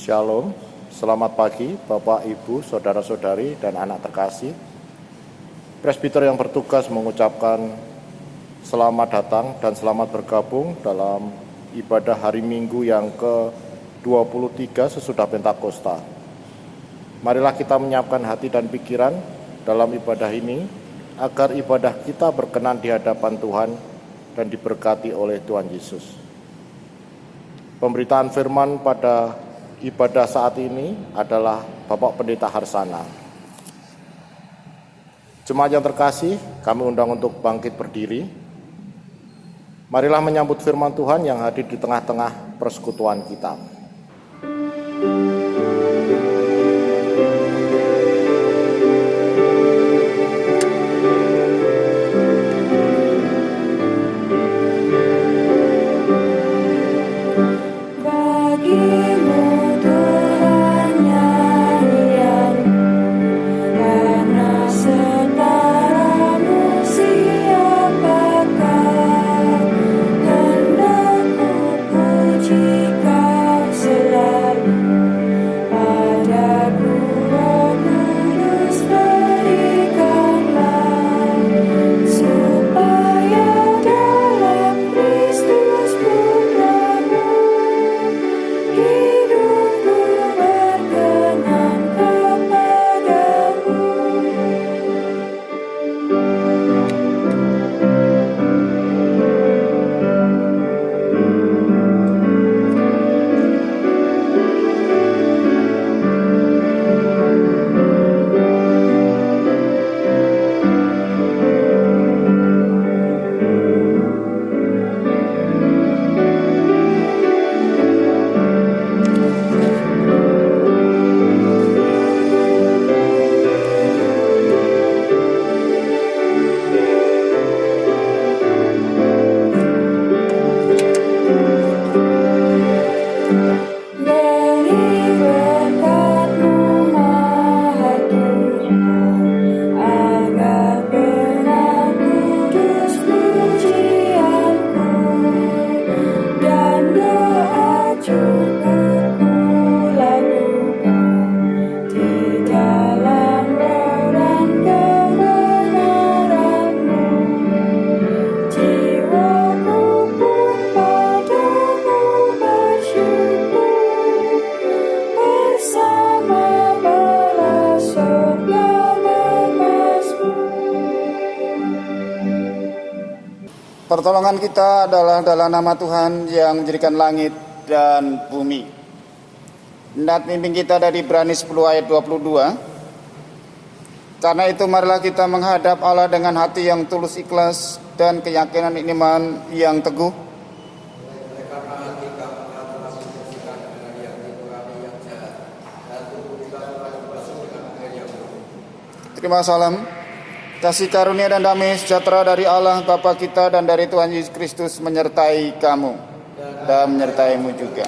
Shalom, selamat pagi Bapak, Ibu, Saudara-saudari, dan anak terkasih. Presbiter yang bertugas mengucapkan selamat datang dan selamat bergabung dalam ibadah hari Minggu yang ke-23 sesudah Pentakosta. Marilah kita menyiapkan hati dan pikiran dalam ibadah ini, agar ibadah kita berkenan di hadapan Tuhan dan diberkati oleh Tuhan Yesus. Pemberitaan firman pada ibadah saat ini adalah Bapak Pendeta Harsana. Jemaat yang terkasih, kami undang untuk bangkit berdiri. Marilah menyambut firman Tuhan yang hadir di tengah-tengah persekutuan kita. Pertolongan kita adalah dalam nama Tuhan yang menjadikan langit dan bumi. Hendak bimbing kita dari Ibrani 10 ayat 22. Karena itu marilah kita menghadap Allah dengan hati yang tulus ikhlas dan keyakinan iman yang teguh. Terima salam. Kasih karunia dan damai sejahtera dari Allah Bapa kita dan dari Tuhan Yesus Kristus menyertai kamu dan menyertaimu juga.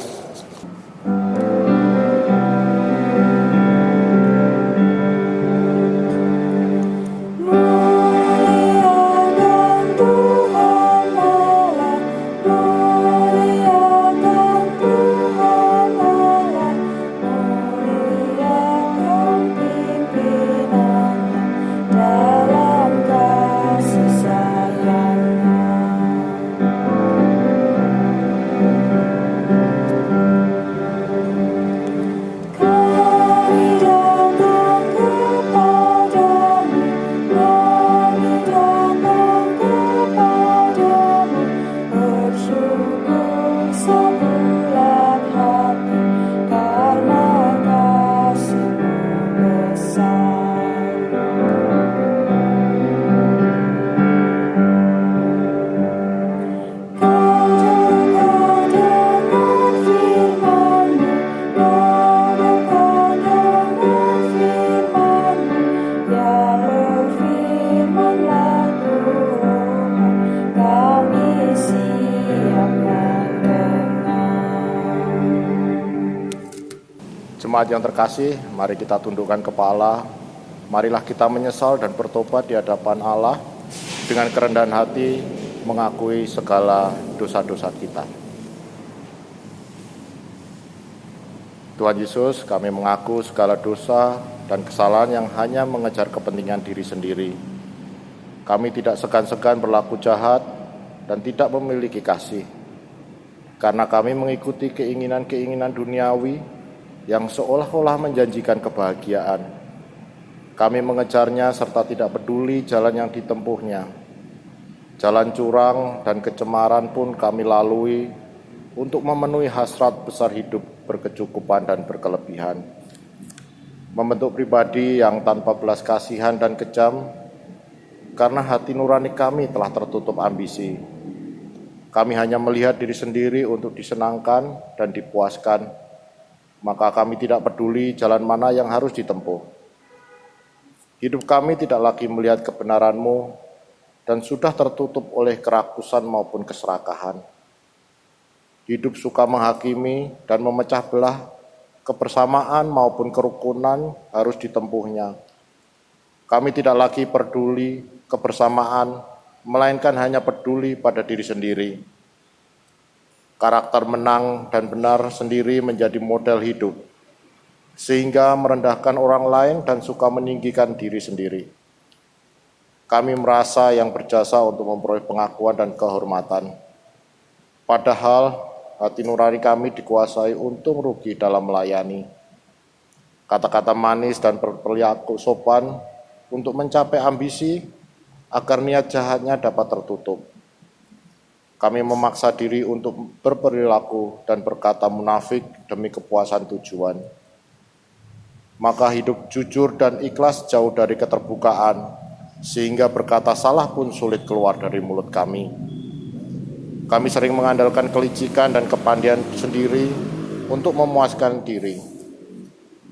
Jemaat yang terkasih, mari kita tundukkan kepala. Marilah kita menyesal dan bertobat di hadapan Allah dengan kerendahan hati, mengakui segala dosa-dosa kita. Tuhan Yesus, kami mengaku segala dosa dan kesalahan yang hanya mengejar kepentingan diri sendiri. Kami tidak segan-segan berlaku jahat dan tidak memiliki kasih. Karena kami mengikuti keinginan-keinginan duniawi yang seolah-olah menjanjikan kebahagiaan. Kami mengejarnya serta tidak peduli jalan yang ditempuhnya. Jalan curang dan kecemaran pun kami lalui untuk memenuhi hasrat besar hidup berkecukupan dan berkelebihan. Membentuk pribadi yang tanpa belas kasihan dan kejam, karena hati nurani kami telah tertutup ambisi. Kami hanya melihat diri sendiri untuk disenangkan dan dipuaskan, maka kami tidak peduli jalan mana yang harus ditempuh. Hidup kami tidak lagi melihat kebenaran-Mu dan sudah tertutup oleh kerakusan maupun keserakahan. Hidup suka menghakimi dan memecah belah, kebersamaan maupun kerukunan harus ditempuhnya. Kami tidak lagi peduli kebersamaan, melainkan hanya peduli pada diri sendiri. Karakter menang dan benar sendiri menjadi model hidup, sehingga merendahkan orang lain dan suka meninggikan diri sendiri. Kami merasa yang berjasa untuk memperoleh pengakuan dan kehormatan. Padahal hati nurani kami dikuasai untung rugi dalam melayani. Kata-kata manis dan perilaku sopan untuk mencapai ambisi agar niat jahatnya dapat tertutup. Kami memaksa diri untuk berperilaku dan berkata munafik demi kepuasan tujuan. Maka hidup jujur dan ikhlas jauh dari keterbukaan, sehingga berkata salah pun sulit keluar dari mulut kami. Kami sering mengandalkan kelicikan dan kepandian sendiri untuk memuaskan diri,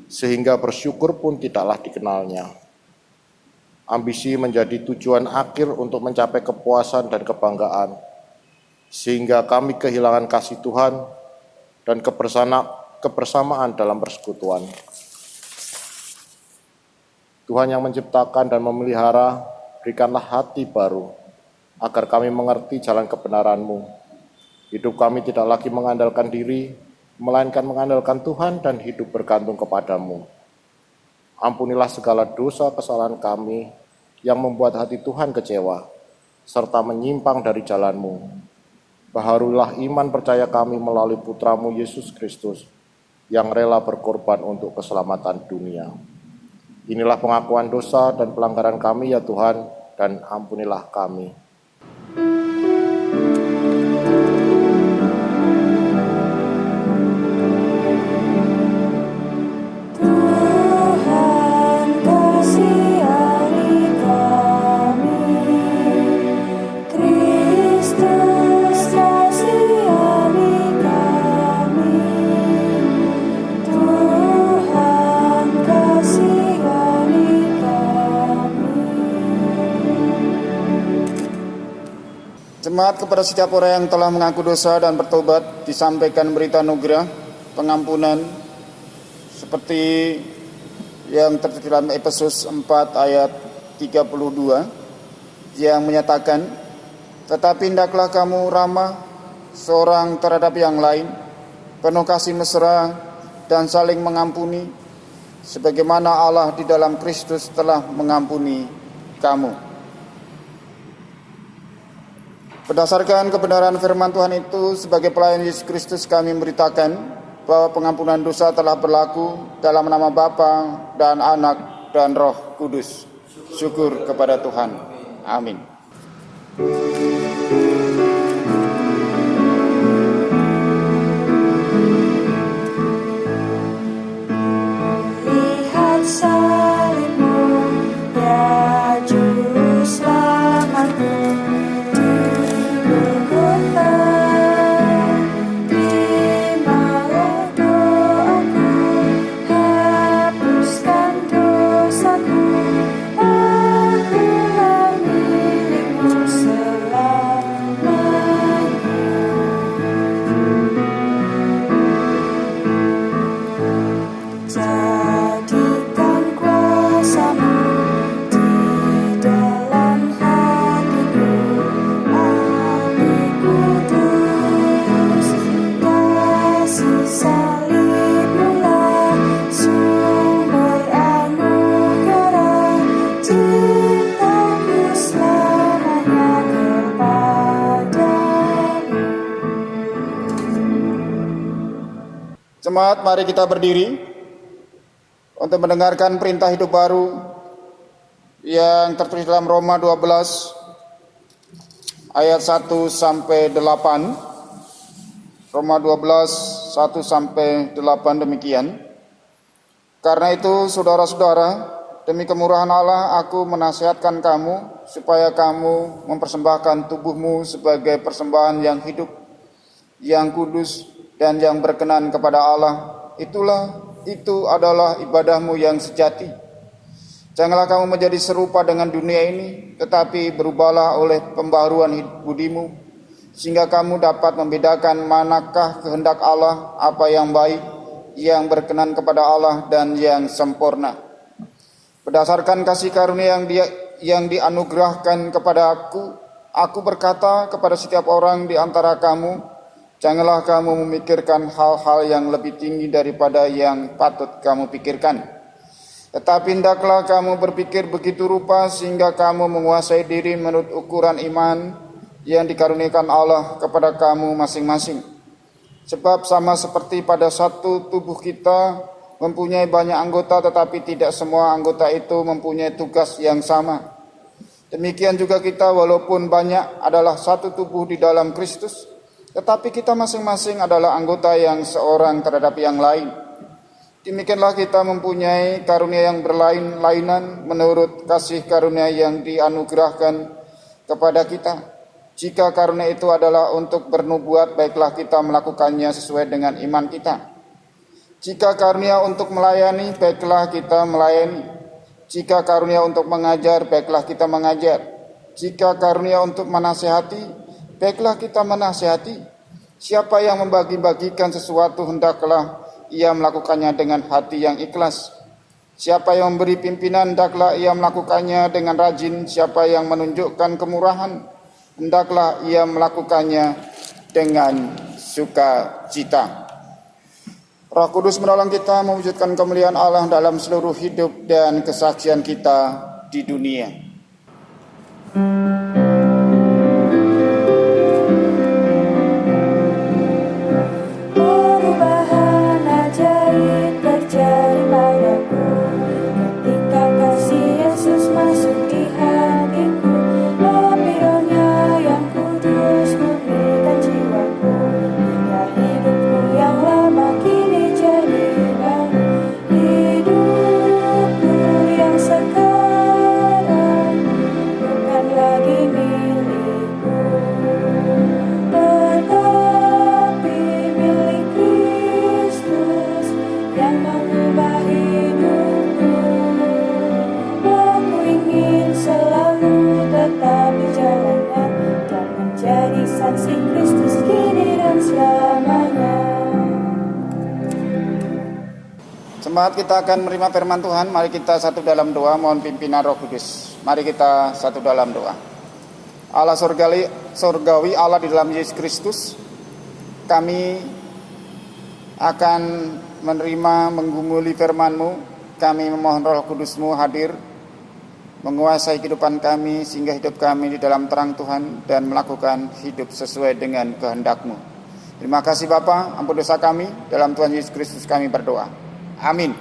sehingga bersyukur pun tidaklah dikenalnya. Ambisi menjadi tujuan akhir untuk mencapai kepuasan dan kebanggaan, sehingga kami kehilangan kasih Tuhan dan kebersamaan dalam persekutuan. Tuhan yang menciptakan dan memelihara, berikanlah hati baru, agar kami mengerti jalan kebenaran-Mu. Hidup kami tidak lagi mengandalkan diri, melainkan mengandalkan Tuhan dan hidup bergantung kepadamu. Ampunilah segala dosa kesalahan kami yang membuat hati Tuhan kecewa, serta menyimpang dari jalan-Mu. Baharulah iman percaya kami melalui Putra-Mu Yesus Kristus, yang rela berkorban untuk keselamatan dunia. Inilah pengakuan dosa dan pelanggaran kami ya Tuhan, dan ampunilah kami. Jemaat, kepada setiap orang yang telah mengaku dosa dan bertobat, disampaikan berita anugerah pengampunan seperti yang tertulis dalam Efesus 4 ayat 32 yang menyatakan, tetapi hendaklah kamu ramah seorang terhadap yang lain, penuh kasih mesra dan saling mengampuni, sebagaimana Allah di dalam Kristus telah mengampuni kamu. Berdasarkan kebenaran firman Tuhan itu, sebagai pelayan Yesus Kristus kami memberitakan bahwa pengampunan dosa telah berlaku dalam nama Bapa dan Anak dan Roh Kudus. Syukur kepada Tuhan. Amin. Lihat salibmu, ya juru selamatku. Akulah milikmu. Jemaat, mari kita berdiri untuk mendengarkan perintah hidup baru yang tertulis dalam Roma 12 ayat 1 sampai 8. Roma 12 1 sampai 8 demikian. Karena itu, saudara-saudara, demi kemurahan Allah aku menasihatkan kamu supaya kamu mempersembahkan tubuhmu sebagai persembahan yang hidup, yang kudus dan yang berkenan kepada Allah. Itu adalah ibadahmu yang sejati. Janganlah kamu menjadi serupa dengan dunia ini, tetapi berubahlah oleh pembaharuan budimu, sehingga kamu dapat membedakan manakah kehendak Allah, apa yang baik, yang berkenan kepada Allah dan yang sempurna. Berdasarkan kasih karunia yang dianugerahkan kepada aku berkata kepada setiap orang di antara kamu, janganlah kamu memikirkan hal-hal yang lebih tinggi daripada yang patut kamu pikirkan. Tetapi hendaklah kamu berpikir begitu rupa sehingga kamu menguasai diri menurut ukuran iman yang dikaruniakan Allah kepada kamu masing-masing. Sebab sama seperti pada satu tubuh kita mempunyai banyak anggota, tetapi tidak semua anggota itu mempunyai tugas yang sama. Demikian juga kita, walaupun banyak, adalah satu tubuh di dalam Kristus, tetapi kita masing-masing adalah anggota yang seorang terhadap yang lain. Demikianlah kita mempunyai karunia yang berlain-lainan menurut kasih karunia yang dianugerahkan kepada kita. Jika karunia itu adalah untuk bernubuat, baiklah kita melakukannya sesuai dengan iman kita. Jika karunia untuk melayani, baiklah kita melayani. Jika karunia untuk mengajar, baiklah kita mengajar. Jika karunia untuk menasihati, baiklah kita menasihati. Siapa yang membagi-bagikan sesuatu, hendaklah ia melakukannya dengan hati yang ikhlas. Siapa yang memberi pimpinan, hendaklah ia melakukannya dengan rajin. Siapa yang menunjukkan kemurahan, hendaklah ia melakukannya dengan sukacita. Roh Kudus menolong kita mewujudkan kemuliaan Allah dalam seluruh hidup dan kesaksian kita di dunia. Perubahan ajaib terjadi padaku ketika kasih Yesus masuk di hatiku. Api Roh-Nya yang kudus memberikan jiwaku, hingga hidupku yang lama kini jadi baru. Hidupku yang sekarang bukan lagi milikku, tetapi milik Kristus yang mengubah hidupku. Aku ingin selalu tetap di jalannya dan menjadi saksi Kristus kini dan selamanya. Jemaat, kita akan menerima firman Tuhan. Mari kita satu dalam doa, mohon pimpinan Roh Kudus. Mari kita satu dalam doa. Allah surgawi, Allah di dalam Yesus Kristus, kami akan menerima, menggumuli firman-Mu. Kami memohon Roh Kudus-Mu hadir, menguasai kehidupan kami, sehingga hidup kami di dalam terang Tuhan dan melakukan hidup sesuai dengan kehendak-Mu. Terima kasih Bapa, ampun dosa kami, dalam Tuhan Yesus Kristus kami berdoa. Amin.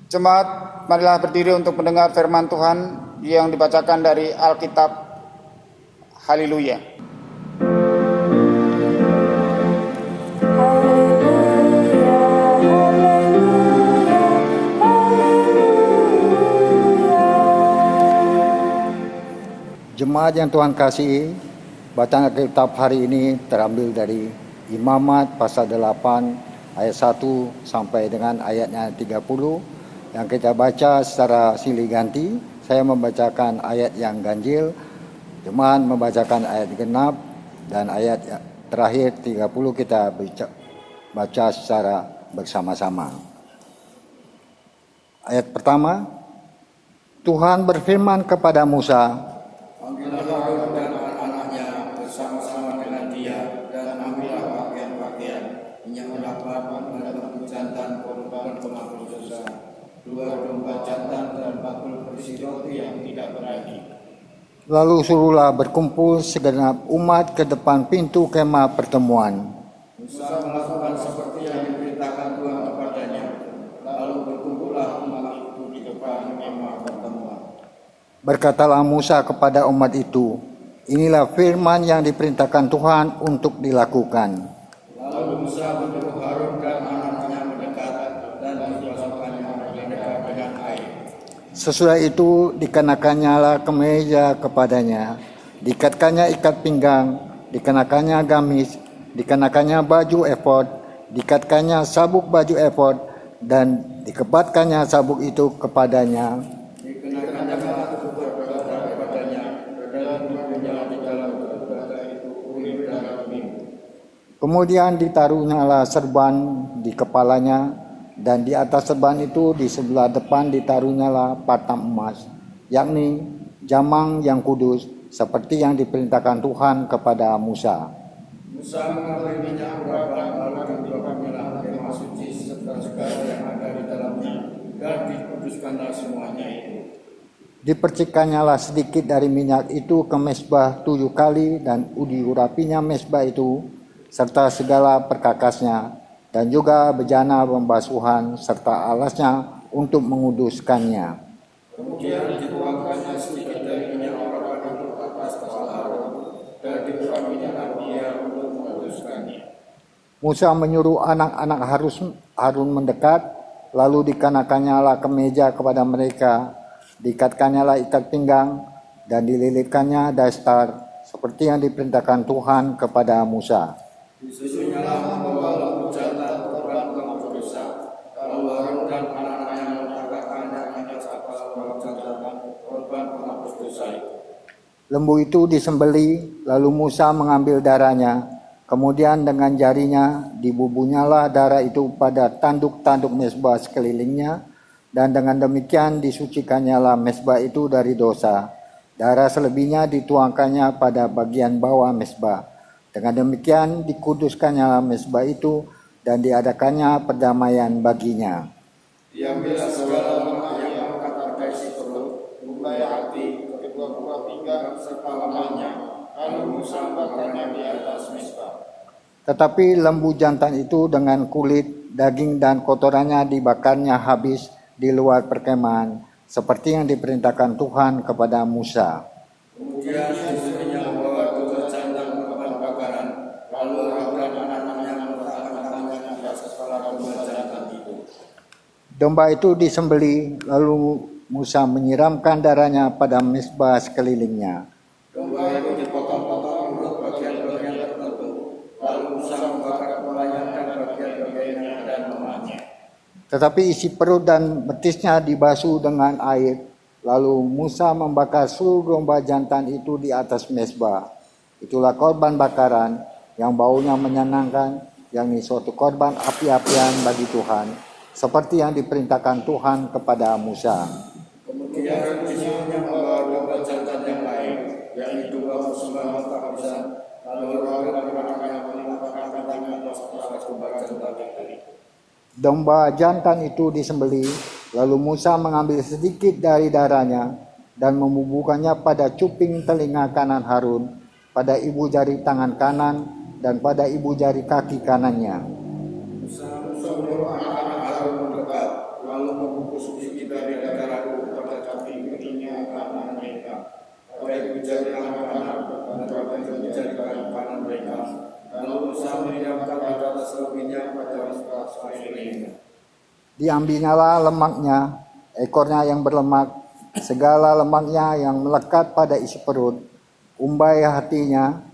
Jemaat, marilah berdiri untuk mendengar firman Tuhan yang dibacakan dari Alkitab. Haleluya. Haleluya, haleluya, haleluya. Jemaat yang Tuhan kasihi, bacaan Alkitab hari ini terambil dari Imamat pasal 8 ayat 1 sampai dengan ayatnya 30 yang kita baca secara silih ganti. Saya membacakan ayat yang ganjil, Jemaat membacakan ayat genap, dan ayat terakhir 30 kita baca secara bersama-sama. Ayat pertama, Tuhan berfirman kepada Musa, Ambillah Harun dan anak-anaknya bersama-sama dengan dia, dan ambillah pakaian-pakaian, minyak lapan dan batu jantan korban pengampun dosa, 2 domba jantan dan bakul bersih roti yang tidak beragi. Lalu suruhlah berkumpul segenap umat ke depan pintu kemah pertemuan. Musa melakukan seperti yang diperintahkan Tuhan kepadanya. Lalu berkumpullah umat itu di depan kemah pertemuan. Berkatalah Musa kepada umat itu, inilah firman yang diperintahkan Tuhan untuk dilakukan. Lalu Musa menyuruh Harun dan anaknya mendekat dan dibasuhkannya mendekat dengan air. Sesudah itu dikenakannya lah kemeja kepadanya, diikatkannya ikat pinggang, dikenakannya gamis, dikenakannya baju efod, diikatkannya sabuk baju efod, dan dikebatkannya sabuk itu kepadanya. Dikenakannya batu kepadanya dan dibunyinya di dalam batu itu Urim dan Tumim. Kemudian ditaruhnyalah serban di kepalanya, dan di atas serban itu di sebelah depan ditaruhnyalah patam emas, yakni jamang yang kudus, seperti yang diperintahkan Tuhan kepada Musa. Musa mengambil minyak urapan lalu dibakarnya kemah suci serta segala yang ada di dalamnya dan dikuduskanlah semuanya itu. Dipercikannya sedikit dari minyak itu ke mezbah 7 kali, dan diurapinya mezbah itu serta segala perkakasnya, dan juga bejana pembasuhan serta alasnya untuk menguduskannya. Kemudian dituangkannya sedikit dari minyak urapan itu atas kepala Harun dan diurapinya dia untuk menguduskannya. Musa menyuruh anak-anak Harun mendekat, lalu dikenakannya kemeja kepada mereka, diikatkannya ikat pinggang, dan dililitkannya dastar, seperti yang diperintahkan Tuhan kepada Musa. Disusunyalah membawa lembu jantan korban penghapus dosa. Lalu Harun dan anak-anaknya meletakkannya di atas kepala lembu jantan korban penghapus dosa itu. Lembu itu disembeli, lalu Musa mengambil darahnya, kemudian dengan jarinya dibubunyalah darah itu pada tanduk-tanduk mezbah sekelilingnya, dan dengan demikian disucikannya mezbah itu dari dosa. Darah selebihnya dituangkannya pada bagian bawah mezbah. Dengan demikian dikuduskannya mezbah itu dan diadakannya perdamaian baginya. Diambillah segala lemak yang melekat pada isi perut, mulai hati, kedua buah pinggang serta lemaknya, lalu Musa membakarnya di atas mezbah. Tetapi lembu jantan itu dengan kulit, daging dan kotorannya dibakarnya habis di luar perkemahan, seperti yang diperintahkan Tuhan kepada Musa. Kemudian istrinya membawa dua jantan korban bakaran, lalu Harun dan anak-anaknya meletakkan tangannya di atas kepala kedua jantan itu. Domba itu disembeli, lalu Musa menyiramkan darahnya pada mezbah sekelilingnya. Domba itu dipotong-potong menurut bagian-bagian tertentu, lalu Musa membakar kepalanya dan bagian-bagian yang ada lemaknya. Tetapi isi perut dan betisnya dibasuh dengan air. Lalu Musa membakar seluruh domba jantan itu di atas mezbah. Itulah korban bakaran yang baunya menyenangkan, yakni suatu korban api-apian bagi Tuhan, seperti yang diperintahkan Tuhan kepada Musa. Kemudian disuruhnya membawa domba jantan yang lain, yakni domba persembahan takusan, lalu Harun dan anak-anaknya meletakkan tangannya atas kepala domba jantan itu. Domba jantan itu disembeli, lalu Musa mengambil sedikit dari darahnya dan membubuhkannya pada cuping telinga kanan Harun, pada ibu jari tangan kanan, dan pada ibu jari kaki kanannya. Musa menyuruh anak-anak Harun mendekat, lalu membungkus sedikit dari darah itu pada cuping telinga kanan mereka, pada ibu jari tangan kanan, dan pada ibu jari kaki kanan mereka. Lalu Musa menyiramkan di atas selebihnya pada mezbah sekelilingnya. Diambilnya lemaknya, ekornya yang berlemak, segala lemaknya yang melekat pada isi perut, umbai hatinya,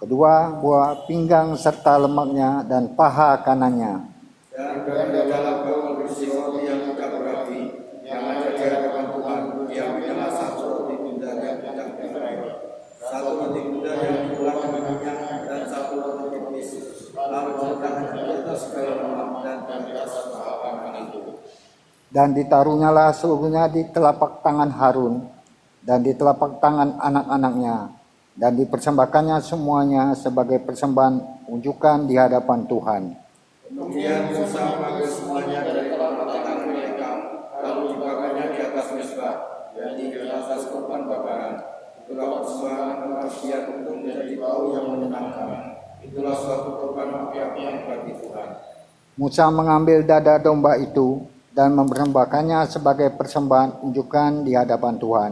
kedua buah pinggang serta lemaknya, dan paha kanannya. Dan dari dalam bakul berisi roti yang tidak berapi, yang ada di hadapan Tuhan, diambillah satu roti bundar yang tidak diberi, satu roti bundar yang diulek dengan minyak, dan satu roti tipis. Lalu diletakkannya di atas segala lemak dan di atas paha kanan itu. Dan ditaruhnyalah seluruhnya di telapak tangan Harun dan di telapak tangan anak-anaknya, dan dipersembahkannya semuanya sebagai persembahan unjukan di hadapan Tuhan. Kemudian Musa mengambil semuanya dari telapak tangan mereka, lalu dibakarnya di atas mezbah, yakni di atas korban bakaran. Itulah persembahan manusia untuk menjadi bau yang menyenangkan. Itulah suatu korban api-apian bagi Tuhan. Musa mengambil dada domba itu dan mempersembahkannya sebagai persembahan unjukan di hadapan Tuhan.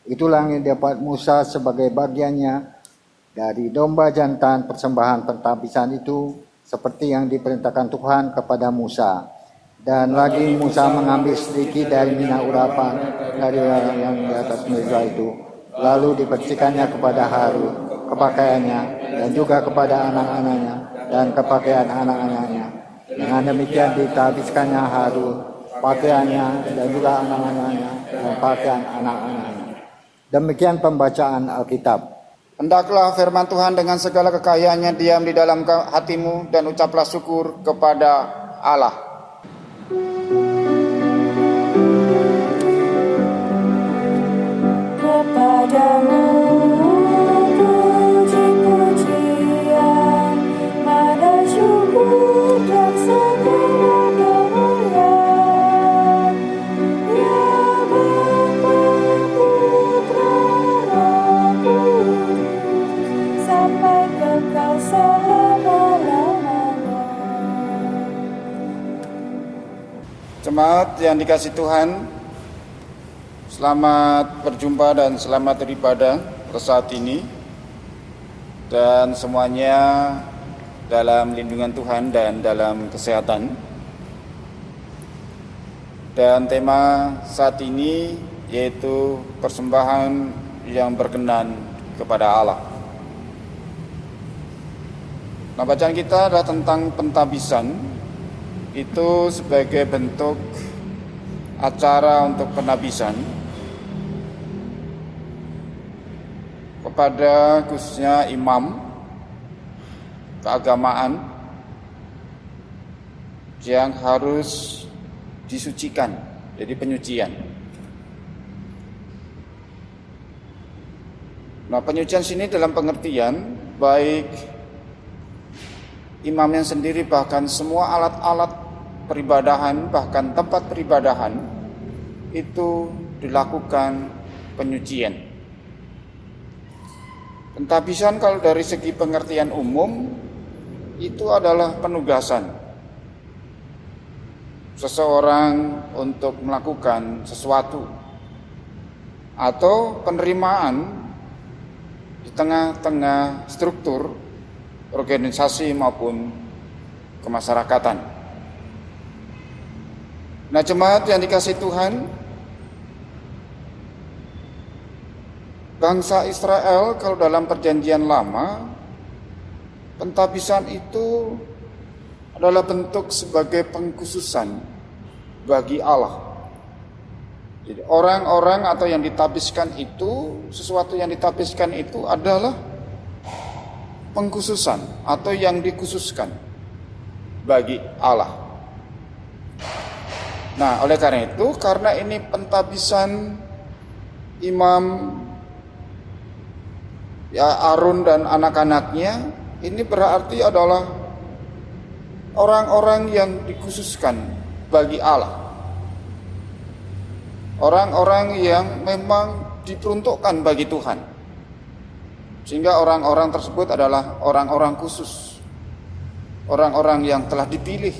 Itulah yang dapat Musa sebagai bagiannya dari domba jantan persembahan pentabisan itu, seperti yang diperintahkan Tuhan kepada Musa. Dan lagi Musa mengambil sedikit dari minyak urapan dari yang di atas meja itu, lalu dibersihkannya kepada Harun, kepakaiannya, dan juga kepada anak-anaknya dan kepakaian anak-anaknya. Dengan demikian ditabiskannya Harun, pakaiannya, dan juga anak-anaknya dan pakaian anak-anaknya. Demikian pembacaan Alkitab. Hendaklah firman Tuhan dengan segala kekayaannya diam di dalam hatimu dan ucaplah syukur kepada Allah. Kepadamu puji-pujian, nada syukur dan segala kemuliaan. Ya Bapa, Putra, Roh Kudus, sampai kekal selama-lamanya. Jemaat yang dikasihi Tuhan, selamat berjumpa dan selamat beribadah pada saat ini, dan semuanya dalam lindungan Tuhan dan dalam kesehatan. Dan tema saat ini yaitu persembahan yang berkenan kepada Allah. Nah, bacaan kita adalah tentang pentabisan, itu sebagai bentuk acara untuk penabisan kepada khususnya imam keagamaan yang harus disucikan, jadi penyucian. Nah, penyucian sini dalam pengertian baik imamnya sendiri, bahkan semua alat-alat peribadahan, bahkan tempat peribadahan itu dilakukan penyucian. Pentabisan kalau dari segi pengertian umum itu adalah penugasan seseorang untuk melakukan sesuatu atau penerimaan di tengah-tengah struktur organisasi maupun kemasyarakatan. Nah, jemaat yang dikasihi Tuhan, bangsa Israel kalau dalam perjanjian lama, pentabisan itu adalah bentuk sebagai pengkhususan bagi Allah. Jadi orang-orang atau yang ditabiskan itu, sesuatu yang ditabiskan itu adalah pengkhususan atau yang dikhususkan bagi Allah. Nah, oleh karena itu, karena ini pentabisan imam ya Harun dan anak-anaknya, ini berarti adalah orang-orang yang dikhususkan bagi Allah. Orang-orang yang memang diperuntukkan bagi Tuhan. Sehingga orang-orang tersebut adalah orang-orang khusus. Orang-orang yang telah dipilih.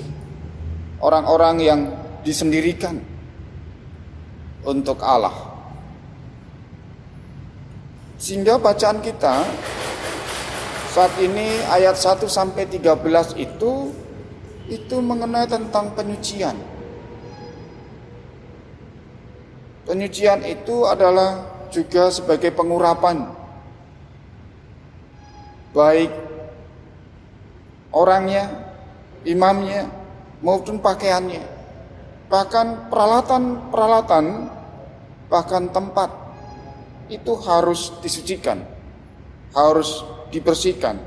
Orang-orang yang disendirikan untuk Allah. Sehingga bacaan kita saat ini ayat 1 sampai 13 itu mengenai tentang penyucian. Penyucian itu adalah juga sebagai pengurapan baik orangnya, imamnya maupun pakaiannya. Bahkan peralatan-peralatan, bahkan tempat itu harus disucikan, harus dibersihkan,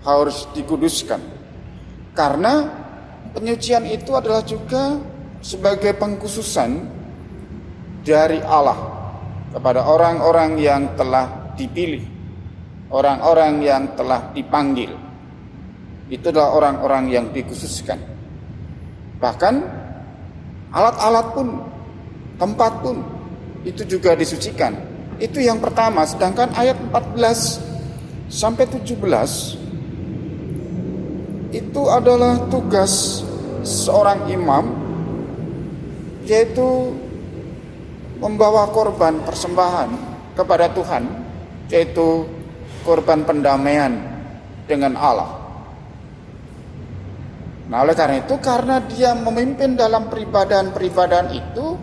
harus dikuduskan. Karena penyucian itu adalah juga sebagai pengkhususan dari Allah kepada orang-orang yang telah dipilih, orang-orang yang telah dipanggil. Itu adalah orang-orang yang dikhususkan. Bahkan alat-alat pun, tempat pun itu juga disucikan Itu yang pertama. Sedangkan ayat 14 sampai 17 itu adalah tugas seorang imam, yaitu membawa korban persembahan kepada Tuhan, yaitu korban pendamaian dengan Allah. Nah, oleh karena itu, karena dia memimpin dalam peribadahan itu,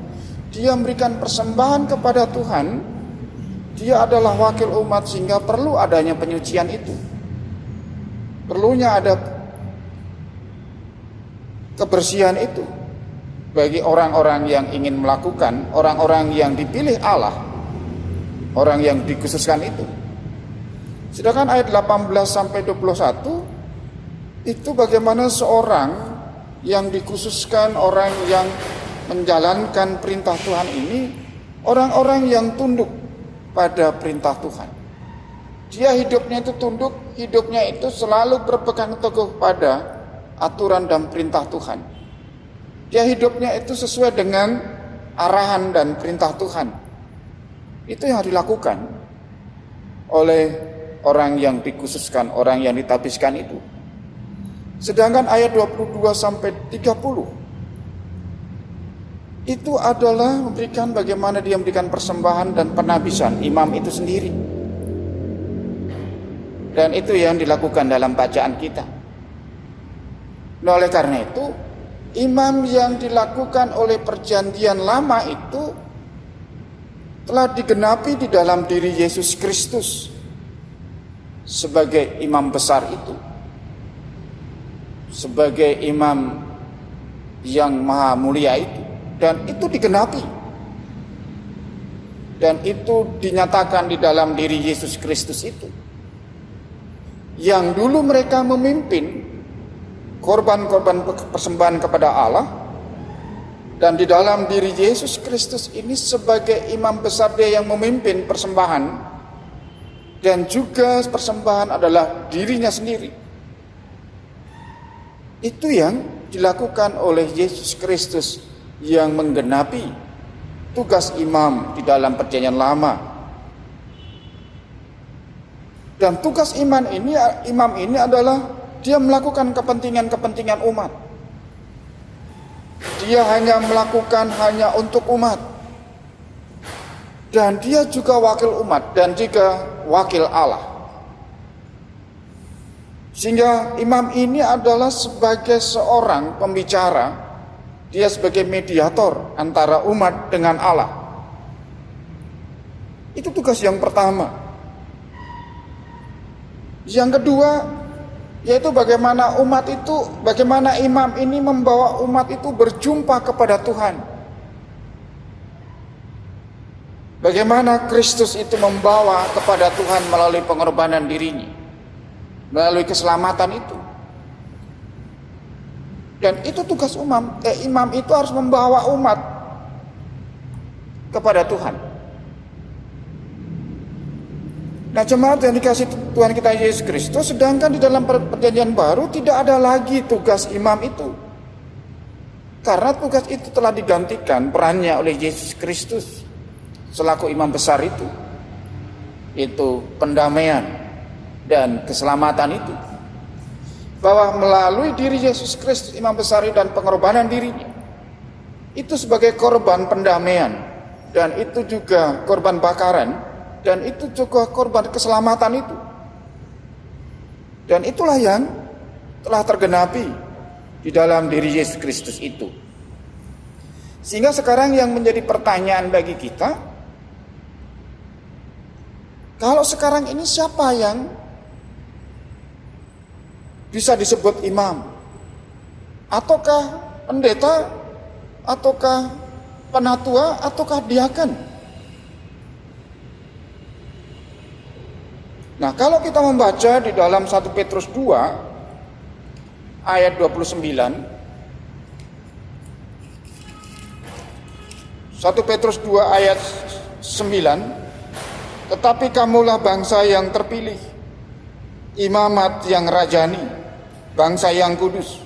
dia memberikan persembahan kepada Tuhan, dia adalah wakil umat, sehingga perlu adanya penyucian itu. Perlunya ada kebersihan itu bagi orang-orang yang ingin melakukan, orang-orang yang dipilih Allah, orang yang dikhususkan itu. Sedangkan ayat 18 sampai 21 itu bagaimana seorang yang dikhususkan, orang yang menjalankan perintah Tuhan ini, orang-orang yang tunduk pada perintah Tuhan. Dia hidupnya itu tunduk, hidupnya itu selalu berpegang teguh pada aturan dan perintah Tuhan. Dia hidupnya itu sesuai dengan arahan dan perintah Tuhan. Itu yang dilakukan oleh orang yang dikhususkan, orang yang ditabiskan itu. Sedangkan ayat 22 sampai 30 itu adalah memberikan bagaimana dia memberikan persembahan dan penabisan imam itu sendiri. Dan itu yang dilakukan dalam bacaan kita. Nah, oleh karena itu, imam yang dilakukan oleh perjanjian lama itu telah digenapi di dalam diri Yesus Kristus sebagai imam besar itu. Sebagai imam yang maha mulia itu. Dan itu digenapi. Dan itu dinyatakan di dalam diri Yesus Kristus itu. Yang dulu mereka memimpin korban-korban persembahan kepada Allah. Dan di dalam diri Yesus Kristus ini sebagai imam besar, dia yang memimpin persembahan. Dan juga persembahan adalah dirinya sendiri. Itu yang dilakukan oleh Yesus Kristus yang menggenapi tugas imam di dalam perjanjian lama. Dan tugas imam ini adalah dia melakukan kepentingan-kepentingan umat. Dia hanya melakukan hanya untuk umat. Dan dia juga wakil umat dan juga wakil Allah. Sehingga imam ini adalah sebagai seorang pembicara, dia sebagai mediator antara umat dengan Allah. Itu tugas yang pertama. Yang kedua, yaitu bagaimana imam ini membawa umat itu berjumpa kepada Tuhan. Bagaimana Kristus itu membawa kepada Tuhan melalui pengorbanan dirinya. Melalui keselamatan itu. Dan itu tugas imam itu harus membawa umat kepada Tuhan. Nah, jemaat yang dikasih Tuhan kita Yesus Kristus, sedangkan di dalam perjanjian baru tidak ada lagi tugas imam itu. Karena tugas itu telah digantikan perannya oleh Yesus Kristus selaku imam besar itu. Itu pendamaian dan keselamatan itu, bahwa melalui diri Yesus Kristus imam besar dan pengorbanan dirinya itu sebagai korban pendamaian, dan itu juga korban bakaran, dan itu juga korban keselamatan itu. Dan itulah yang telah tergenapi di dalam diri Yesus Kristus itu. Sehingga sekarang yang menjadi pertanyaan bagi kita, kalau sekarang ini siapa yang bisa disebut imam? Ataukah pendeta? Ataukah penatua? Ataukah diaken? Nah, kalau kita membaca di dalam 1 Petrus 2 ayat 29, 1 Petrus 2 ayat 9, tetapi kamulah bangsa yang terpilih, imamat yang rajani, bangsa yang kudus,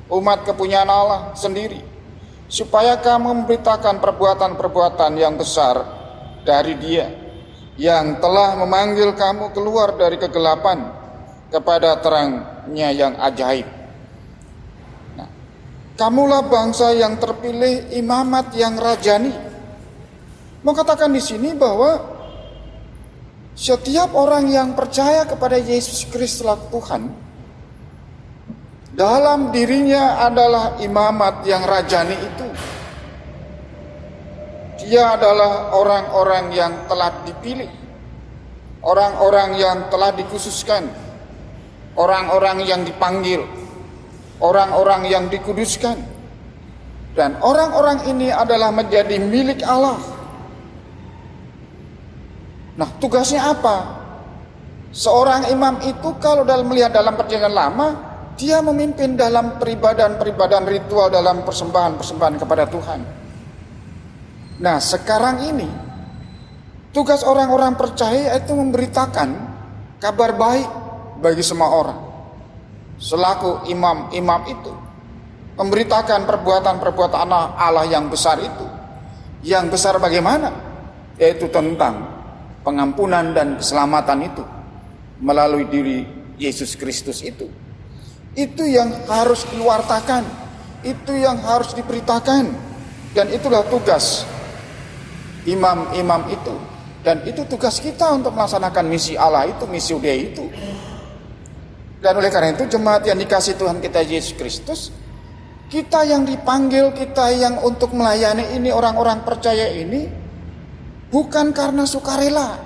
umat kepunyaan Allah sendiri, supaya kamu memberitakan perbuatan-perbuatan yang besar dari Dia yang telah memanggil kamu keluar dari kegelapan kepada terangnya yang ajaib. Nah, kamulah bangsa yang terpilih, imamat yang rajani. Mau katakan di sini bahwa setiap orang yang percaya kepada Yesus Kristus Tuhan, dalam dirinya adalah imamat yang rajani itu. Dia adalah orang-orang yang telah dipilih, orang-orang yang telah dikhususkan, orang-orang yang dipanggil, orang-orang yang dikuduskan. Dan orang-orang ini adalah menjadi milik Allah. Nah, tugasnya apa? Seorang imam itu kalau melihat dalam perjanjian lama, dia memimpin dalam peribadahan ritual, dalam persembahan kepada Tuhan. Nah, sekarang ini tugas orang-orang percaya itu memberitakan kabar baik bagi semua orang. Selaku imam itu memberitakan perbuatan-perbuatan Allah yang besar itu. Yang besar bagaimana? Yaitu tentang pengampunan dan keselamatan itu melalui diri Yesus Kristus itu. Itu yang harus diwartakan, itu yang harus diberitakan, dan itulah tugas imam-imam itu. Dan itu tugas kita untuk melaksanakan misi Allah itu, misi Dei itu. Dan oleh karena itu jemaat yang dikasih Tuhan kita Yesus Kristus, kita yang dipanggil, kita yang untuk melayani ini, orang-orang percaya ini, bukan karena sukarela.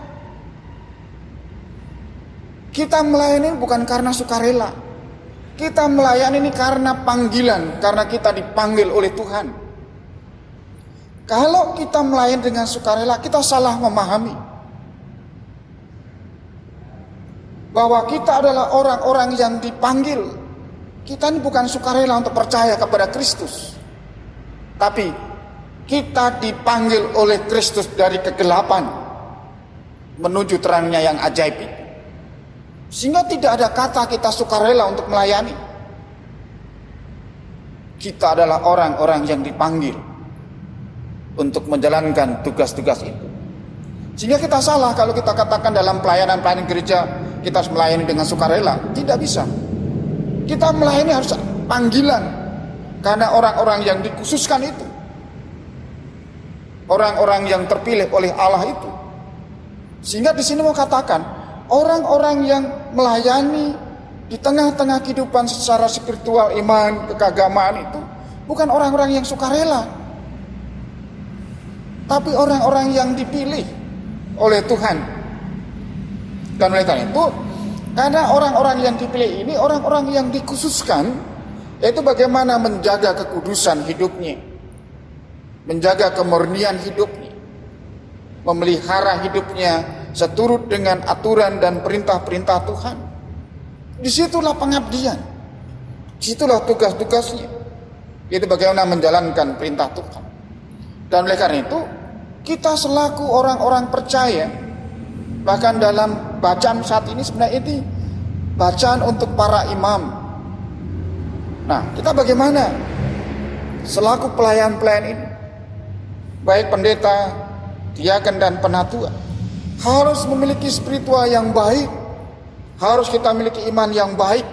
Kita melayani bukan karena sukarela. Kita melayani ini karena panggilan, karena kita dipanggil oleh Tuhan. Kalau kita melayani dengan sukarela, kita salah memahami bahwa kita adalah orang-orang yang dipanggil. Kita ini bukan sukarela untuk percaya kepada Kristus, tapi kita dipanggil oleh Kristus dari kegelapan menuju terangnya yang ajaib itu. Sehingga tidak ada kata kita sukarela untuk melayani. Kita adalah orang-orang yang dipanggil untuk menjalankan tugas-tugas itu. Sehingga kita salah kalau kita katakan dalam pelayanan gereja kita harus melayani dengan sukarela. Tidak bisa. Kita melayani harus panggilan, karena orang-orang yang dikhususkan itu, orang-orang yang terpilih oleh Allah itu. Sehingga di sini mau katakan orang-orang yang melayani di tengah-tengah kehidupan secara spiritual, iman, keagamaan itu bukan orang-orang yang sukarela, tapi orang-orang yang dipilih oleh Tuhan. Dan oleh karena itu, karena orang-orang yang dipilih ini orang-orang yang dikhususkan, yaitu bagaimana menjaga kekudusan hidupnya, menjaga kemurnian hidupnya, memelihara hidupnya seturut dengan aturan dan perintah-perintah Tuhan. Disitulah pengabdian, disitulah tugas-tugasnya, yaitu bagaimana menjalankan perintah Tuhan. Dan oleh karena itu, kita selaku orang-orang percaya, bahkan dalam bacaan saat ini sebenarnya ini bacaan untuk para imam. Nah, kita bagaimana selaku pelayan-pelayan ini, baik pendeta, diaken dan penatua, harus memiliki spiritual yang baik, harus kita memiliki iman yang baik,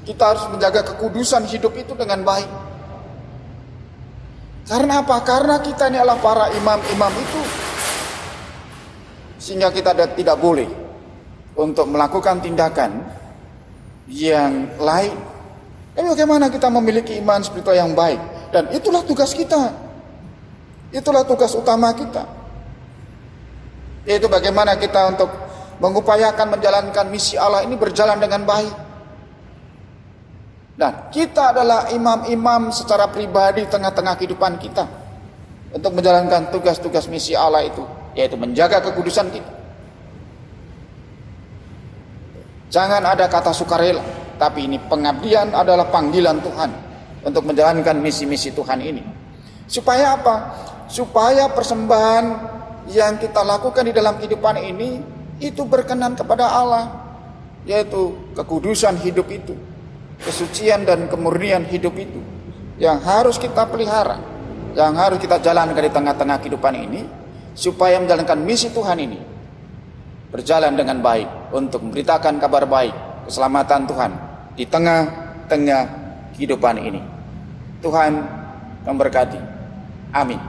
kita harus menjaga kekudusan hidup itu dengan baik. Karena apa? Karena kita ini adalah para imam-imam itu, sehingga kita tidak boleh untuk melakukan tindakan yang lain. Tapi bagaimana kita memiliki iman spiritual yang baik? Dan itulah tugas kita, itulah tugas utama kita, yaitu bagaimana kita untuk mengupayakan menjalankan misi Allah ini berjalan dengan baik. Dan kita adalah imam-imam secara pribadi tengah-tengah kehidupan kita untuk menjalankan tugas-tugas misi Allah itu, yaitu menjaga kekudusan kita. Jangan ada kata sukarela, tapi ini pengabdian adalah panggilan Tuhan untuk menjalankan misi-misi Tuhan ini. Supaya apa? Supaya persembahan yang kita lakukan di dalam kehidupan ini itu berkenan kepada Allah, yaitu kekudusan hidup itu, kesucian dan kemurnian hidup itu yang harus kita pelihara, yang harus kita jalankan di tengah-tengah kehidupan ini, supaya menjalankan misi Tuhan ini berjalan dengan baik untuk memberitakan kabar baik keselamatan Tuhan di tengah-tengah kehidupan ini. Tuhan memberkati. Amin.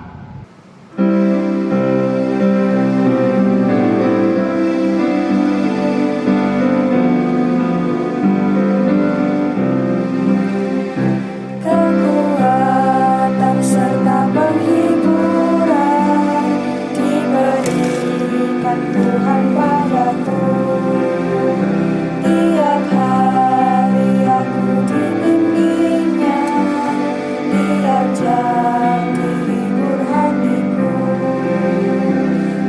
Kekuatan serta penghiburan diberikan Tuhan padaku. Tiap hari aku dibimbingnya, tiap jam dihibur hatiku.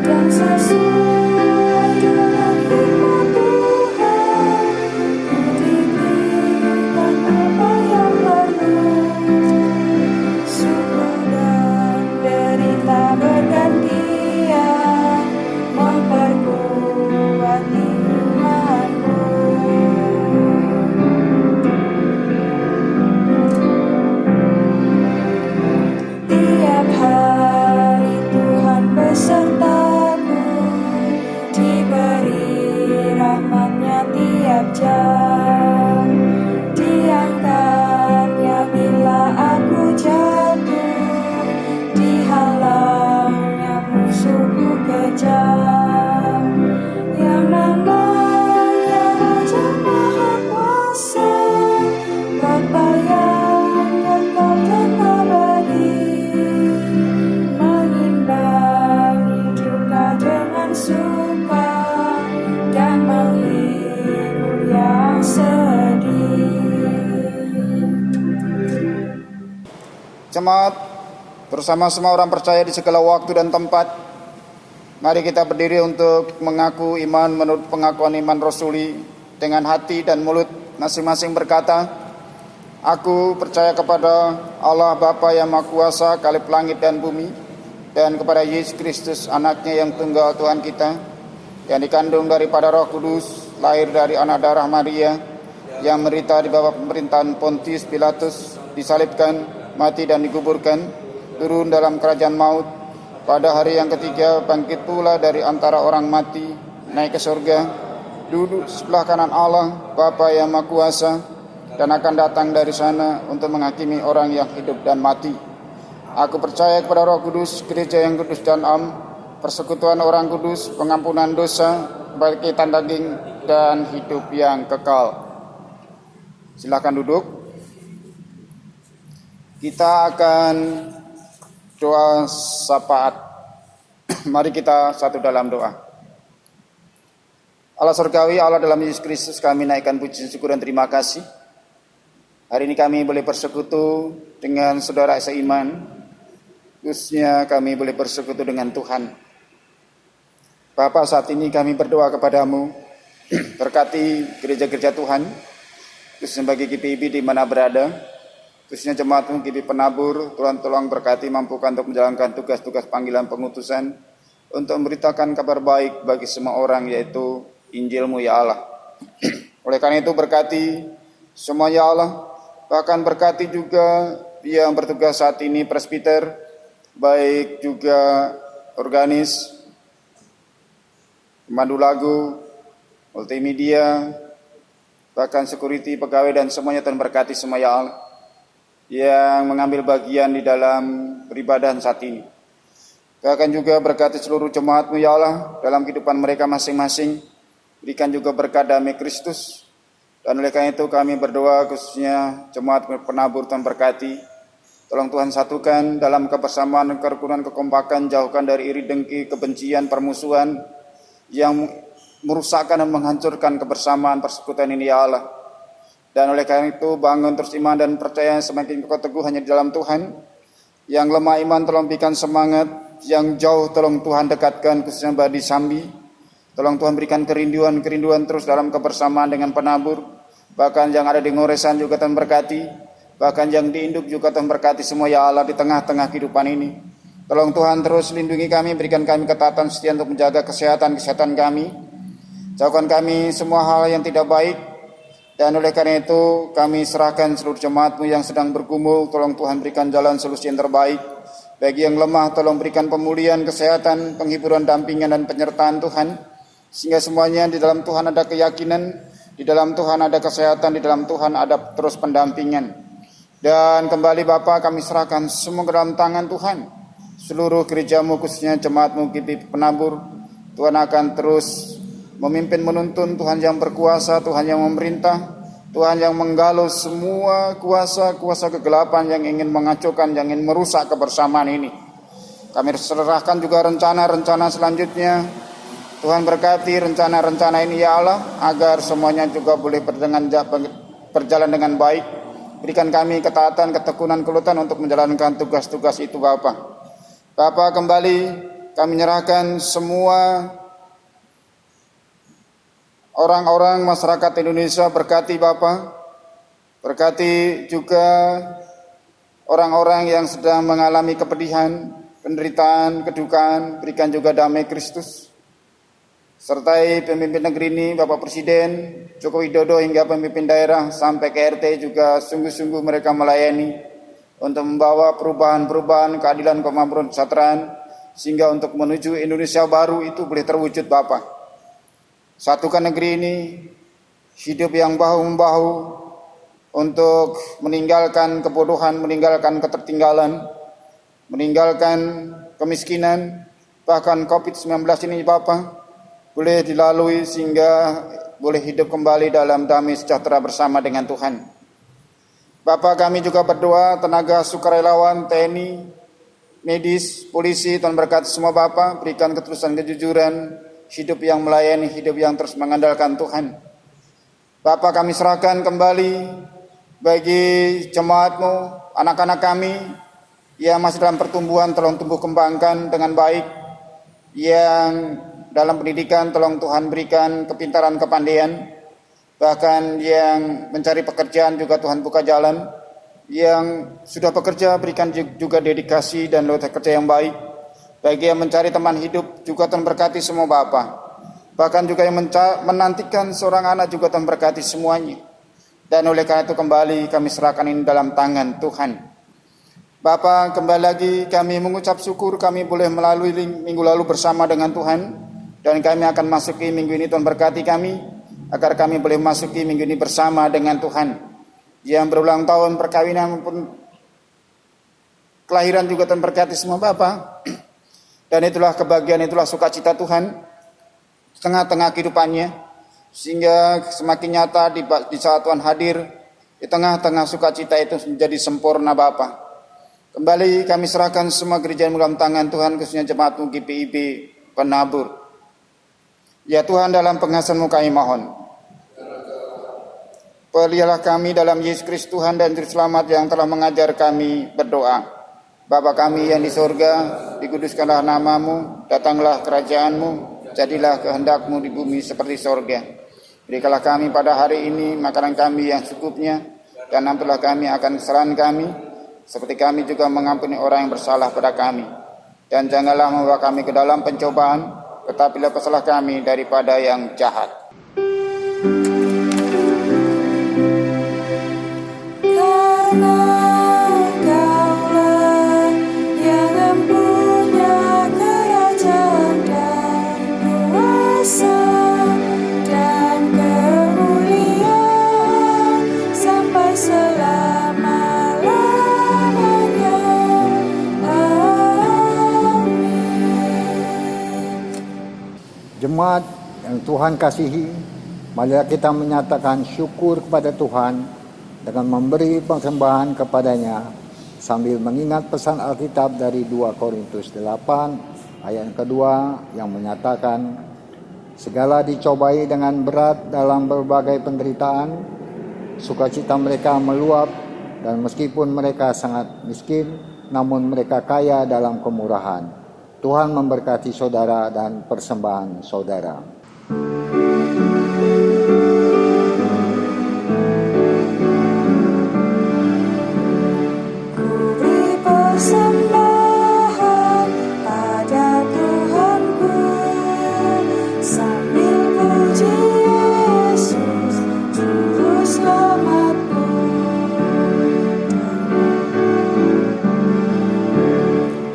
Dan sesuai dengan firman Tuhan, ku diberikan apa yang perlu. Suka dan derita bergantian memperkuat imanku. Tiap hari Tuhan besertaku, diberi rahmat-Nya tiap jam. Diangkatnya bila aku jatuh, dihalangnya musuhku kejam. Yang namanya Raja Maha Kuasa, Bapa yang kekal dan abadi, mengimbangi duka dengan suka dan menghibur yang sedih. Jemaat bersama semua orang percaya di segala waktu dan tempat, mari kita berdiri untuk mengaku iman menurut pengakuan iman Rasuli dengan hati dan mulut masing-masing berkata, aku percaya kepada Allah Bapa yang Maha Kuasa, Khalif langit dan bumi, dan kepada Yesus Kristus anaknya yang tunggal Tuhan kita, yang dikandung daripada Roh Kudus, lahir dari anak darah Maria, yang menderita di bawah pemerintahan Pontius Pilatus, disalibkan, mati dan dikuburkan, turun dalam kerajaan maut, pada hari yang ketiga bangkit pula dari antara orang mati, naik ke surga, duduk sebelah kanan Allah Bapa yang Maha Kuasa, dan akan datang dari sana untuk menghakimi orang yang hidup dan mati. Aku percaya kepada Roh Kudus, gereja yang kudus dan am, persekutuan orang kudus, pengampunan dosa, kebangkitan daging, dan hidup yang kekal. Silakan duduk. Kita akan doa syafaat. Mari kita satu dalam doa. Allah surgawi, Allah dalam Yesus Kristus, kami naikkan puji syukur dan terima kasih. Hari ini kami boleh bersekutu dengan saudara seiman, khususnya kami boleh bersekutu dengan Tuhan. Bapa, saat ini kami berdoa kepadamu, berkati gereja-gereja Tuhan, khususnya bagi GPIB di mana berada, khususnya jemaatmu GPIB Penabur. Tuhan tolong berkati, mampukan untuk menjalankan tugas-tugas panggilan pengutusan, untuk memberitakan kabar baik bagi semua orang, yaitu Injil-Mu ya Allah. Oleh karena itu berkati semua ya Allah, bahkan berkati juga yang bertugas saat ini, presbiter, baik juga organis, pemandu lagu, multimedia, bahkan security, pegawai, dan semuanya. Tuhan berkati semua ya Allah yang mengambil bagian di dalam peribadahan saat ini. Bahkan juga berkati seluruh jemaat-Mu ya Allah dalam kehidupan mereka masing-masing. Berikan juga berkat damai Kristus. Dan oleh karena itu kami berdoa khususnya jemaat Penabur, Tuhan berkati. Tolong Tuhan satukan dalam kebersamaan, kerukunan, kekompakan, jauhkan dari iri dengki, kebencian, permusuhan yang merusakkan dan menghancurkan kebersamaan persekutuan ini ya Allah. Dan oleh karena itu bangun terus iman dan percaya semakin kuat teguh hanya di dalam Tuhan. Yang lemah iman tolong berikan semangat, yang jauh tolong Tuhan dekatkan khususnya Badi Sambi. Tolong Tuhan berikan kerinduan terus dalam kebersamaan dengan Penabur. Bahkan yang ada di Ngoresan juga Tuhan berkati. Bahkan yang di Induk juga Tuhan berkati semua ya Allah di tengah-tengah kehidupan ini. Tolong Tuhan terus lindungi kami, berikan kami ketaatan setia untuk menjaga kesehatan kami. Jauhkan kami semua hal yang tidak baik. Dan oleh karena itu kami serahkan seluruh jemaat-Mu yang sedang bergumul. Tolong Tuhan berikan jalan solusi yang terbaik. Bagi yang lemah tolong berikan pemulihan, kesehatan, penghiburan, dampingan, dan penyertaan Tuhan. sehingga semuanya di dalam Tuhan ada keyakinan, di dalam Tuhan ada kesehatan, di dalam Tuhan ada terus pendampingan. Dan kembali Bapa, kami serahkan semua ke dalam tangan Tuhan. Seluruh gerejamu, khususnya jemaatmu GPIB Penabur, Tuhan akan terus memimpin menuntun, Tuhan yang berkuasa, Tuhan yang memerintah, Tuhan yang menggalau semua kuasa-kuasa kegelapan yang ingin mengacaukan, yang ingin merusak kebersamaan ini. Kami serahkan juga rencana-rencana selanjutnya. Tuhan berkati rencana-rencana ini ya Allah, agar semuanya juga boleh berjalan dengan baik. Berikan kami ketaatan, ketekunan, keuletan untuk menjalankan tugas-tugas itu Bapa. Bapa, kembali kami menyerahkan semua orang-orang masyarakat Indonesia, berkati Bapa, berkati juga orang-orang yang sedang mengalami kepedihan, penderitaan, kedukaan, berikan juga damai Kristus. Sertai pemimpin negeri ini, Bapak Presiden Joko Widodo hingga pemimpin daerah sampai ke RT juga sungguh-sungguh mereka melayani untuk membawa perubahan-perubahan, keadilan, kemakmuran, kesejahteraan, sehingga untuk menuju Indonesia baru itu boleh terwujud Bapak. Satukan negeri ini, hidup yang bahu-membahu untuk meninggalkan kebodohan, meninggalkan ketertinggalan, meninggalkan kemiskinan, bahkan COVID-19 ini Bapak boleh dilalui sehingga boleh hidup kembali dalam damai sejahtera bersama dengan Tuhan. Bapak, kami juga berdoa tenaga sukarelawan, TNI, medis, polisi, Tuhan berkati semua Bapak, berikan ketulusan, kejujuran, hidup yang melayani, hidup yang terus mengandalkan Tuhan. Bapak, kami serahkan kembali bagi jemaat-Mu, anak-anak kami yang masih dalam pertumbuhan, tolong tumbuh kembangkan dengan baik. Yang dalam pendidikan, tolong Tuhan berikan kepintaran, kepandaian. Bahkan yang mencari pekerjaan juga Tuhan buka jalan. Yang sudah bekerja berikan juga dedikasi dan lewat kerja yang baik. Bagi yang mencari teman hidup juga Tuhan berkati semua Bapa. Bahkan juga yang menantikan seorang anak juga Tuhan berkati semuanya. Dan oleh karena itu kembali kami serahkan ini dalam tangan Tuhan. Bapa, kembali lagi kami mengucap syukur kami boleh melalui minggu lalu bersama dengan Tuhan. Dan kami akan masuki minggu ini, Tuhan berkati kami agar kami boleh masuki minggu ini bersama dengan Tuhan. Yang berulang tahun perkawinan maupun kelahiran juga Tuhan berkati semua Bapa. Dan itulah kebahagiaan, itulah sukacita Tuhan tengah-tengah kehidupannya, sehingga semakin nyata di saat Tuhan hadir di tengah-tengah sukacita itu menjadi sempurna Bapa. Kembali kami serahkan semua gereja yang dalam tangan Tuhan, khususnya jemaat-Mu GPIB Penabur. Ya Tuhan, dalam pengasihan-Mu kami mohon, peliharalah kami dalam Yesus Kristus Tuhan dan Juru Selamat yang telah mengajar kami berdoa. Bapa kami yang di surga, dikuduskanlah nama-Mu, datanglah kerajaan-Mu, jadilah kehendak-Mu di bumi seperti surga. Berikanlah kami pada hari ini makanan kami yang secukupnya, dan ampunilah kami akan kesalahan kami, seperti kami juga mengampuni orang yang bersalah pada kami. Dan janganlah membawa kami ke dalam pencobaan, tetapi lepaslah kami daripada yang jahat. Jemaat yang Tuhan kasihi, marilah kita menyatakan syukur kepada Tuhan dengan memberi persembahan kepadanya sambil mengingat pesan Alkitab dari 2 Korintus 8 ayat kedua yang menyatakan, segala dicobai dengan berat dalam berbagai penderitaan, sukacita mereka meluap, dan meskipun mereka sangat miskin, namun mereka kaya dalam kemurahan. Tuhan memberkati saudara dan persembahan saudara. Ku beri persembahan pada Tuhanku sambil puji Yesus Juru Selamatku.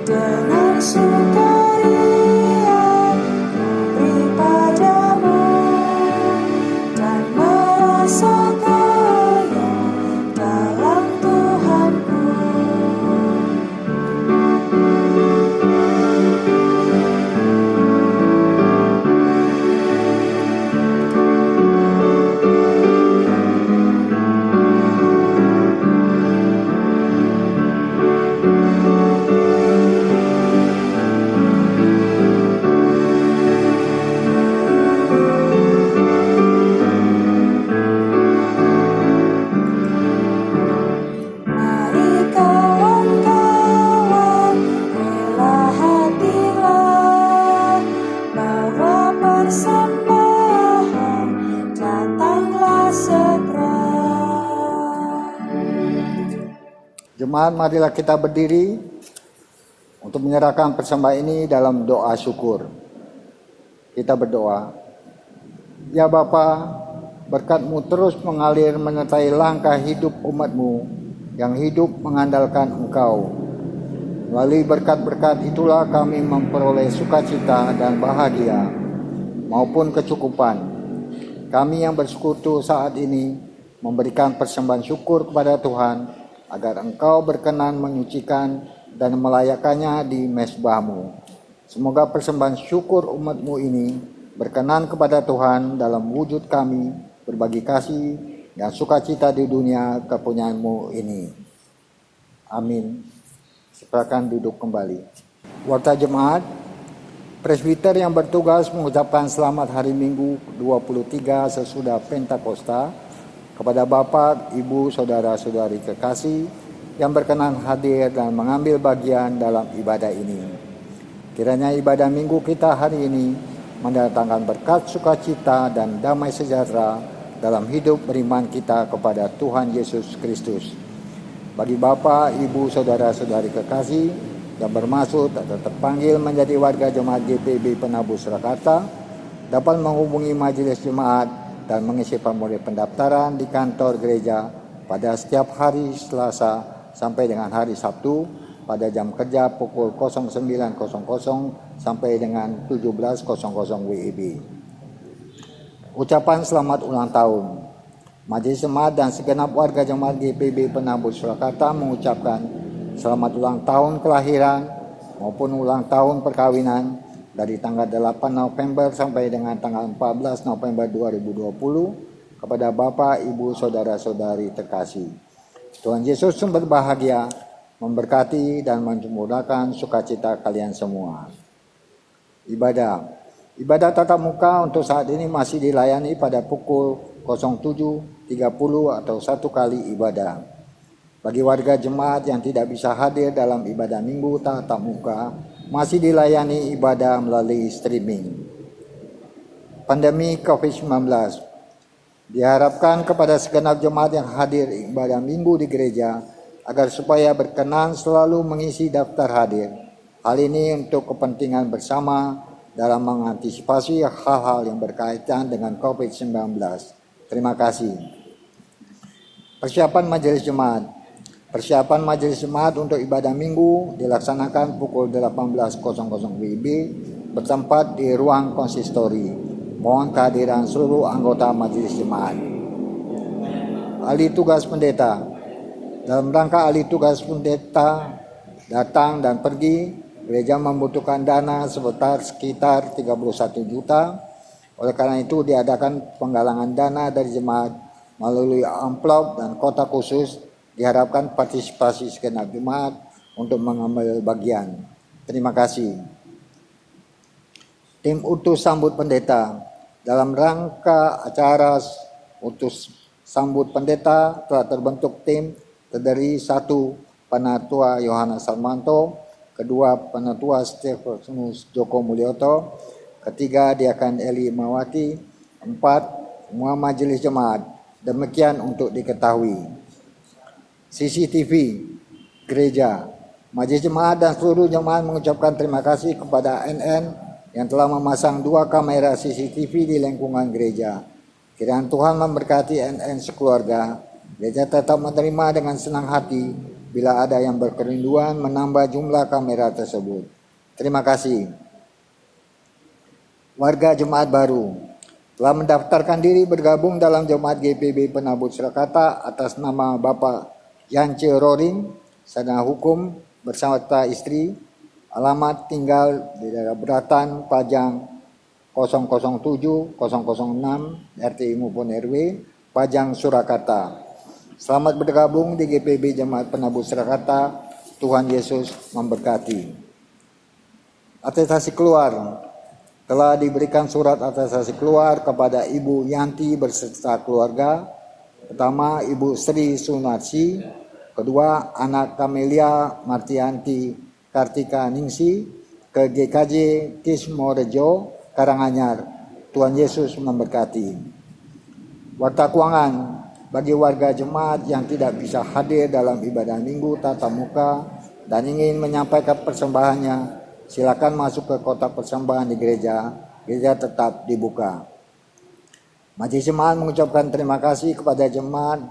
Dengan sukaria ku beri pada Jemaat, marilah kita berdiri untuk menyerahkan persembahan ini dalam doa syukur. Kita berdoa. Ya Bapa, berkat-Mu terus mengalir menyertai langkah hidup umat-Mu yang hidup mengandalkan Engkau. Melalui berkat-berkat itulah kami memperoleh sukacita dan bahagia maupun kecukupan. Kami yang bersekutu saat ini memberikan persembahan syukur kepada Tuhan agar Engkau berkenan menyucikan dan melayakkannya di mezbah-Mu. Semoga persembahan syukur umat-Mu ini berkenan kepada Tuhan dalam wujud kami berbagi kasih dan sukacita di dunia kepunyaan-Mu ini. Amin. Silakan duduk kembali. Warta jemaat, presbiter yang bertugas mengucapkan selamat hari Minggu 23 sesudah Pentakosta kepada Bapak, Ibu, Saudara-saudari kekasih yang berkenan hadir dan mengambil bagian dalam ibadah ini. Kiranya ibadah Minggu kita hari ini mendatangkan berkat sukacita dan damai sejahtera dalam hidup beriman kita kepada Tuhan Yesus Kristus. Bagi Bapak, Ibu, Saudara-saudari kekasih yang bermaksud atau terpanggil menjadi warga jemaat GPB Penabur Surakarta, dapat menghubungi majelis jemaat dan mengisi formulir pendaftaran di kantor gereja pada setiap hari Selasa sampai dengan hari Sabtu pada jam kerja pukul 09.00 sampai dengan 17.00 WIB. Ucapan selamat ulang tahun. Majelis Jemaat dan segenap warga jemaat GPB Penabur Surakarta mengucapkan selamat ulang tahun kelahiran maupun ulang tahun perkawinan dari tanggal 8 November sampai dengan tanggal 14 November 2020 kepada Bapak, Ibu, Saudara-saudari terkasih. Tuhan Yesus sumber bahagia memberkati dan mencemurahkan sukacita kalian semua. Ibadah tatap muka untuk saat ini masih dilayani pada pukul 07.30 atau satu kali ibadah. Bagi warga jemaat yang tidak bisa hadir dalam ibadah Minggu tatap muka, masih dilayani ibadah melalui streaming. Pandemi COVID-19 diharapkan kepada segenap jemaat yang hadir ibadah Minggu di gereja agar supaya berkenan selalu mengisi daftar hadir. Hal ini untuk kepentingan bersama dalam mengantisipasi hal-hal yang berkaitan dengan COVID-19. Terima kasih. Persiapan Majelis Jemaat. Persiapan Majelis Jemaat untuk ibadah Minggu dilaksanakan pukul 18.00 WIB bertempat di ruang konsistori. Mohon kehadiran seluruh anggota Majelis Jemaat. Ahli tugas pendeta. Dalam rangka ahli tugas pendeta datang dan pergi, gereja membutuhkan dana sebesar sekitar 31 juta. Oleh karena itu diadakan penggalangan dana dari jemaat melalui amplop dan kotak khusus. Diharapkan partisipasi segenap jemaat untuk mengambil bagian. Terima kasih. Tim utus sambut pendeta. Dalam rangka acara utus sambut pendeta telah terbentuk tim terdiri 1. Penatua Yohanes Sarmanto, 2. Penatua Stefanus Joko Mulyoto, 3. Diakan Eli Mawati, 4. Semua majelis jemaat. Demikian untuk diketahui. CCTV gereja. Majelis jemaat dan seluruh jemaat mengucapkan terima kasih kepada NN yang telah memasang 2 kamera CCTV di lingkungan gereja. Kiranya Tuhan memberkati NN sekeluarga. Gereja tetap menerima dengan senang hati bila ada yang berkerinduan menambah jumlah kamera tersebut. Terima kasih. Warga jemaat baru telah mendaftarkan diri bergabung dalam jemaat GPB Penabur Surakarta atas nama Bapak Yance Roring, sarjana hukum bersama istri, alamat tinggal di daerah Beratan, Pajang 007, 006, RT maupun RW, Pajang, Surakarta. Selamat bergabung di GPB Jemaat Penabur Surakarta. Tuhan Yesus memberkati. Atestasi keluar. Telah diberikan surat atestasi keluar kepada Ibu Yanti berserta keluarga. Pertama, Ibu Sri Sunarsi. Kedua, anak Kamelia Martianti Kartika Ningsi ke GKJ Kismorejo, Karanganyar. Tuhan Yesus memberkati. Warta keuangan. Bagi warga jemaat yang tidak bisa hadir dalam ibadah minggu tatap muka dan ingin menyampaikan persembahannya, silakan masuk ke kotak persembahan di gereja. Gereja tetap dibuka. Majelis Jemaat mengucapkan terima kasih kepada jemaat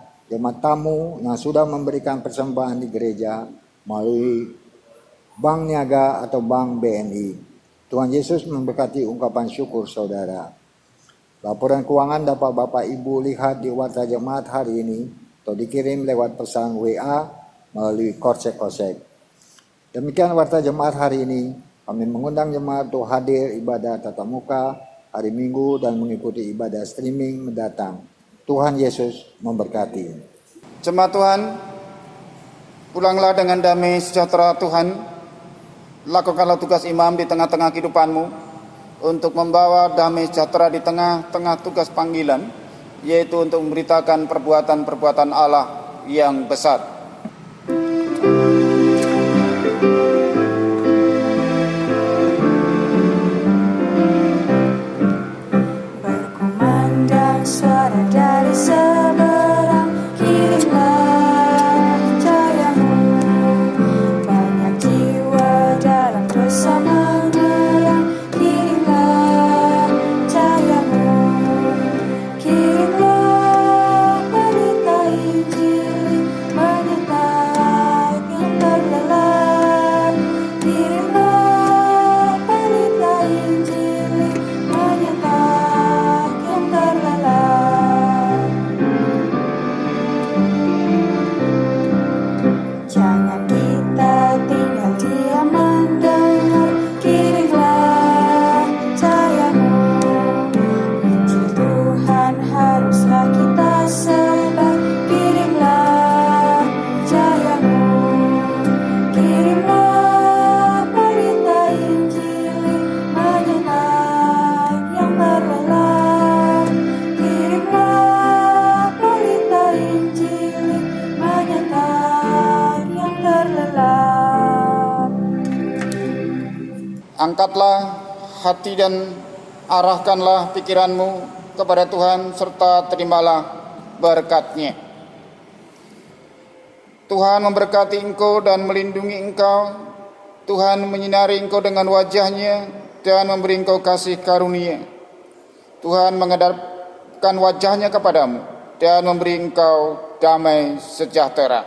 tamu yang sudah memberikan persembahan di gereja melalui Bank Niaga atau Bank BNI. Tuhan Yesus memberkati ungkapan syukur saudara. Laporan keuangan dapat Bapak Ibu lihat di Warta Jemaat hari ini atau dikirim lewat pesan WA melalui Kosek. Demikian Warta Jemaat hari ini. Kami mengundang jemaat untuk hadir ibadah tatap muka hari Minggu dan mengikuti ibadah streaming mendatang. Tuhan Yesus memberkati. Jemaat Tuhan, pulanglah dengan damai sejahtera Tuhan. Lakukanlah tugas imam di tengah-tengah kehidupanmu untuk membawa damai sejahtera di tengah-tengah tugas panggilan, yaitu untuk memberitakan perbuatan-perbuatan Allah yang besar. Berkumandang suara dari seberang, kirimlah cahayamu. Banyak jiwa dalam dosa menerang, kirimlah cahayamu. Kirimlah berita Injil menyertai yang terlelap. Kirimlah berita Injil menyertai yang terlelap. Jangan kita tinggal diam mendengar, kirimlah cahayamu. Injil Tuhan haruslah kita sebar, kirimlah cahayamu. Kirimlah berita Injil menyertai yang terlelap. Kirimlah berita Injil menyertai yang terlelap. Angkatlah hati dan arahkanlah pikiranmu kepada Tuhan serta terimalah berkat-Nya. Tuhan memberkati engkau dan melindungi engkau. Tuhan menyinari engkau dengan wajah-Nya dan memberi engkau kasih karunia. Tuhan menghadapkan wajah-Nya kepadamu dan memberi engkau damai sejahtera.